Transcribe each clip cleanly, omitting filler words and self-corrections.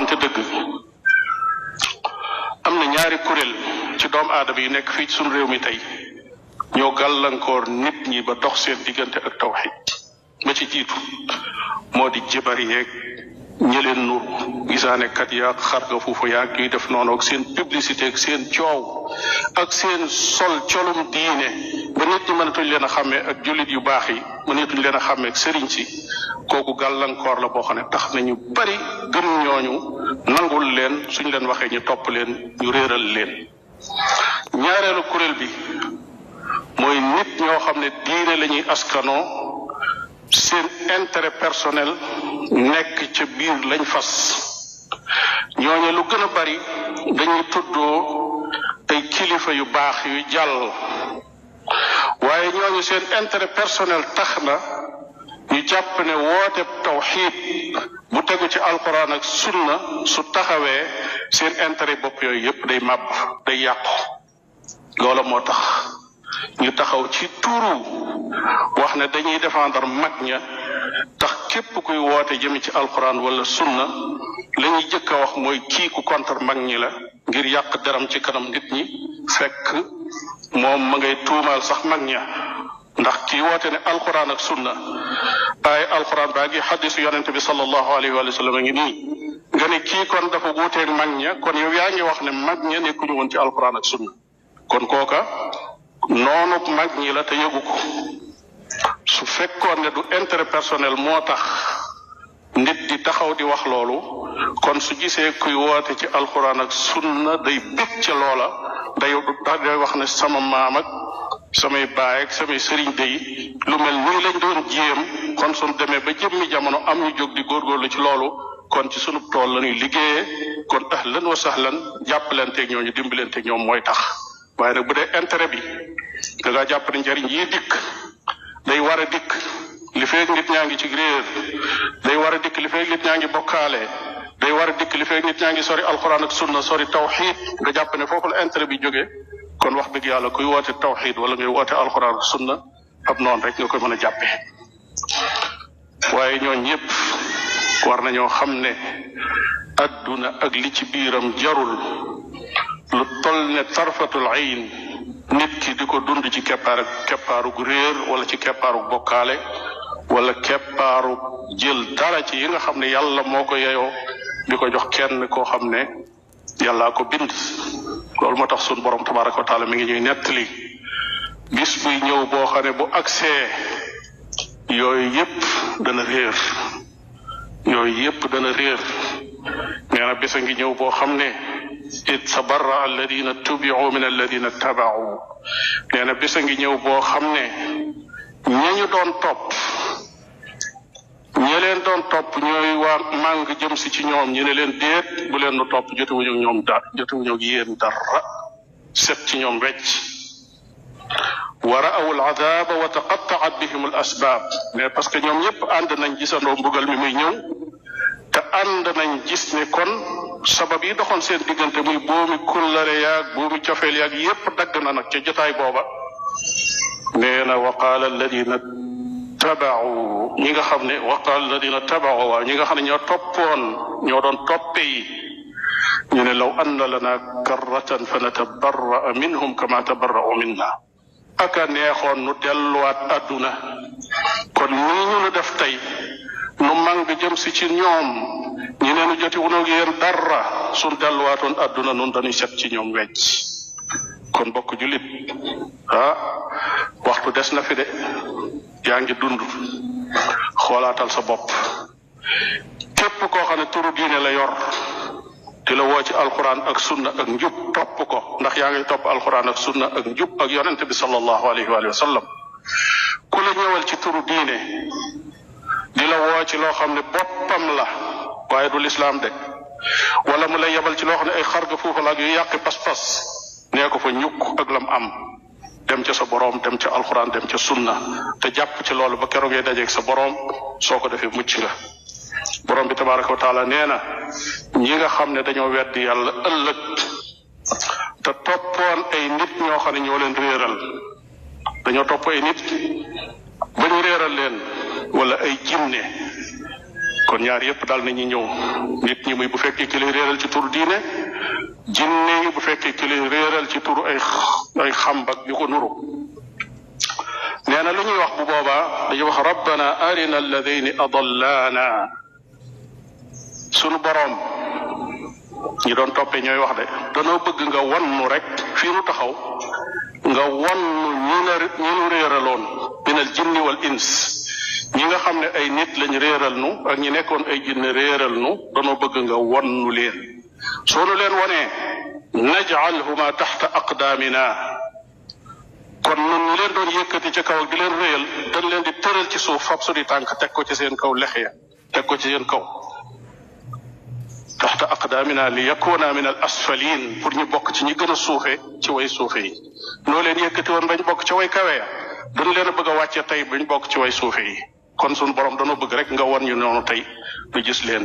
waxante dëgg am na ñaari kuréel ci doomu aadama yi nekk fii ci suñu réew mi tey ñoo gàllankoor nit ñi ba dox seen diggante ak tawxid ba ci jiitu moo di jibar yeeg ñi leen nuru gisaane kat yaag xarga fuufu yaag ñuy def noonu ak seen publicité ak seen coow ak seen sol colum diine ba nit ñi mënatuñ leen a xàmmee ak jullit yu baax yi mënatuñ leen a xàmmee ak sëriñ si kooku gàllankoor la boo xam ne tax na ñu bari gëm ñooñu nangul leen suñ leen waxee ñu topp leen ñu réeral leen. ñaareelu kuréel bi mooy nit ñoo xam ne diine la ñuy askanoo seen intérêt personnel nekk ca biir lañ fas ñooñu lu gën a bari dañuy tuddoo ay kilifa yu baax yu jàll waaye ñooñu seen intérêt personnel tax na ñu jàpp ne woote tawxiid bu tegu ci alquran ak sunna su taxawee seen intérêt bopp yooyu yépp day màbb day yàqu. loola moo tax ñu taxaw ci tuuru wax ne dañuy défendre mag ña tax képp kuy woote jëme ci alquran wala sunna la ñuy jëkk a wax mooy kii ku contre mag ñi la ngir yàq deram ci kanam nit ñi fekk moom ma ngay tuumaal sax mag ña ndax kii woote ne alquran ak sunna ay alquran baa ngi xadisu yonente bi sallallahu alayhi wa sallam a ngi nii nga ne kii kon dafa wuuteeg mag ña kon yow yaa ngi wax ne mag ña nekkuñu woon ci alquran ak sunna kon kooka noonu mag ñi la te yëgu ko su fekkoon ne du intérêt personnel moo tax nit di taxaw di wax loolu kon su gisee kuy woote ci alquran ak sunna day bég ca loola day wax ne sama maam ak samay baay ak samay sëriñ day lu mel nii lañ doon jéem kon suñ demee ba jëmmi jamono am ñu jóg di góorgóorlu ci loolu kon ci sunu tool la ñuy liggéeyee kon ahlan wa sahlan jàppalanteeg ñooñu dimbalanteeg ñoom mooy tax waaye nag bu dee intérêt bi da ngaa jàpp ne njariñ yi dikk day war a dikk li feeg nit ñaa ngi ci réer day war a dikk li feeg nit ñaa ngi bokkaale day war a dikk li feeg nit ñaa ngi sori alquran ak sunna sori tawxid nga jàpp ne foofu la intérêt bi jógee kon wax dëgg yàlla kuy woote tawxid wala ngay woote alquran ak sunna ab noonu rek nga koy mën a jàppe waaye ñooñ ñëpp war nañoo xam ne adduna ak li ci biiram jarul lu toll ne tarfatul ayn nit ki di ko dund ci keppaaru gu réer wala ci keppaaru bokkaale wala keppaaru jël dara ci yi nga xam ne yàlla moo ko yeyoo di ko jox kenn koo xam ne yàllaa ko bind. loolu moo tax sun borom tabaraka wa taala mi ngi ñuy nettali bis buy ñëw boo xam ne bu agsee yooyu yépp dana réer nee na bisa ngi ñëw boo xam ne it tabarra alladina tubiu min alladina tabaau nee na bisa ngi ñëw boo xam ne ñañu doon topp ñi leen doon topp ñooy waa màng jëm si ci ñoom ñu ne leen déet bu leen nu topp jotewuñu ak ñoom jotewuñu ak yéen dara set ci ñoom wecc wa ra'aw al-'adaba wa taqatta'at bihim al-asbab mais parce que ñoom ñëpp ànd nañ gisandoo mbugal mi muy ñëw te ànd nañ gis ne kon sabab yi doxoon seen diggante muy boomi kullare yaag boomi cofeel yaag yépp dagg na nag ca jotaay booba nee na wa qaala alladina tabaau ñi nga xam ne wa qaala alladina tabaau waaw ñi nga xam ne ñoo doon toppe yi ñu ne law anna lana karratan fa natabarra'a minhum kama tabarra'u minna aka neexoon nu delluwaat adduna kon nii ñu nu def tey nu mang jëm si ci ñoom ñi ne nu joti wunoog yéen dara suñ delluwaatoon adduna nun dañuy set ci ñoom wecc kon bokk julit waxtu des na fi de yaa ngi dund xoolaatal sa bopp képp koo xam ne turu diine la yor di la woo ci alquran ak sunna ak njub topp ko ndax yaa ngi topp alquran ak sunna ak njub ak yonente bi sallallahu alayhi wa sallam ku la ñëwal ci turu diine di la woo ci loo xam ne boppam la waaye du lislaam de wala mu lay yebal ci loo xam ne ay xarga foofu la ak yu yàqi pas-pas nee ko fa ñukk ak lam am dem ca sa boroom dem ca alquran dem ca sunna te jàpp ci loolu ba keroog ngay dajeeg sa boroom soo ko defee mucc nga borom bi tabaraka wa taala nee na ñi nga xam ne dañoo weddi yàlla ëllëg te toppoon ay nit ñoo xam ne ñoo leen réeral dañoo topp ay nit ba ñu réeral leen wala ay jinne kon ñaar yépp daal nañu ñëw nit ñi muy bu fekkee ki lay réeral ci turu diine jinne yi bu fekkee ki lay réeral ci turu ay xambak yu ko nuru nee na lu ñuy wax bu boobaa dañuy wax rabbana arina alladayni adallaana sunu boroom ñi doon toppee ñooy wax de danoo bëgg nga wonnu rek fii nu taxaw nga wonnu ñi nu réeraloon minal jinni wal ins ñi nga xam ne ay nit lañ réeral nu ak ñi nekkoon ay jinne réeral nu danoo bëgg nga wonnu leen soo nu leen wonee najalhuma taxta aqdaamina kon nun ñu leen doon yëkkati ci kaw ak di leen réyal dañ leen di tëral ci suuf fab suñu tànk teg ko ci seen kaw lex ya teg ko ci seen kaw taxta aqdaamina li yakuna min al asfalin pour ñu bokk ci ñi gën a suufe ci way suufe yi noo leen yëkkati woon bañ bokk ci way kawe ya dañ leen a bëgg a wàcce tey bañ bokk ci way suufe yi kon suñu borom dañoo bëgg rek nga won ñu noonu tey lu gis leen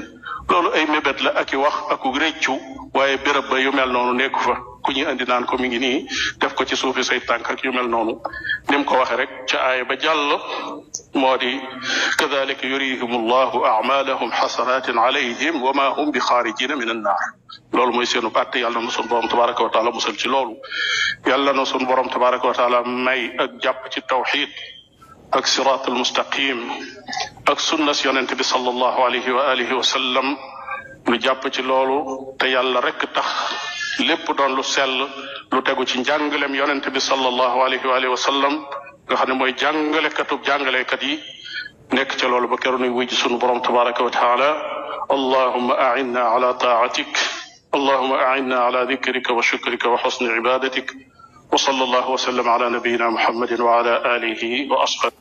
loolu ay mébét la ak i wax ak réccu waaye béréb ba yu mel noonu nekku fa ku ñuy andi naan ko mi ngi nii def ko ci suufi say tànk ak yu mel noonu ni mu ko waxe rek ca aaya ba jàll moo di kadalika yurihim allahu amalahum xasanatin alayhim wa ma hum bi xaarijina min annaar loolu mooy seenu bàtte yàlla na sun borom tabaraka wa taala musal ci loolu yàlla na sun borom tabaraka wa taala may ak jàpp ci tawxid ak siraat almustaqim ak sunnas yonente bi sallallahu alayhi wa alihi wa sallam lu jàpp ci loolu te yàlla rek tax lépp doon lu sell lu tegu ci njàngalem yonente bi sallallahu alayhi wa alihi wa sallam nga xam ne mooy jàngalekatub jàngalekat yi nekk ca loolu ba keroog nuy wuy ji sunu borom tabaraka wa taala allahumma a'inna ala taatik allahumma a'inna ala dhikrika wa shukrika wa husni ibadatik wa sallallahu wa sallam ala nabiyyina muhammadin wa ala alihi wa ashabihi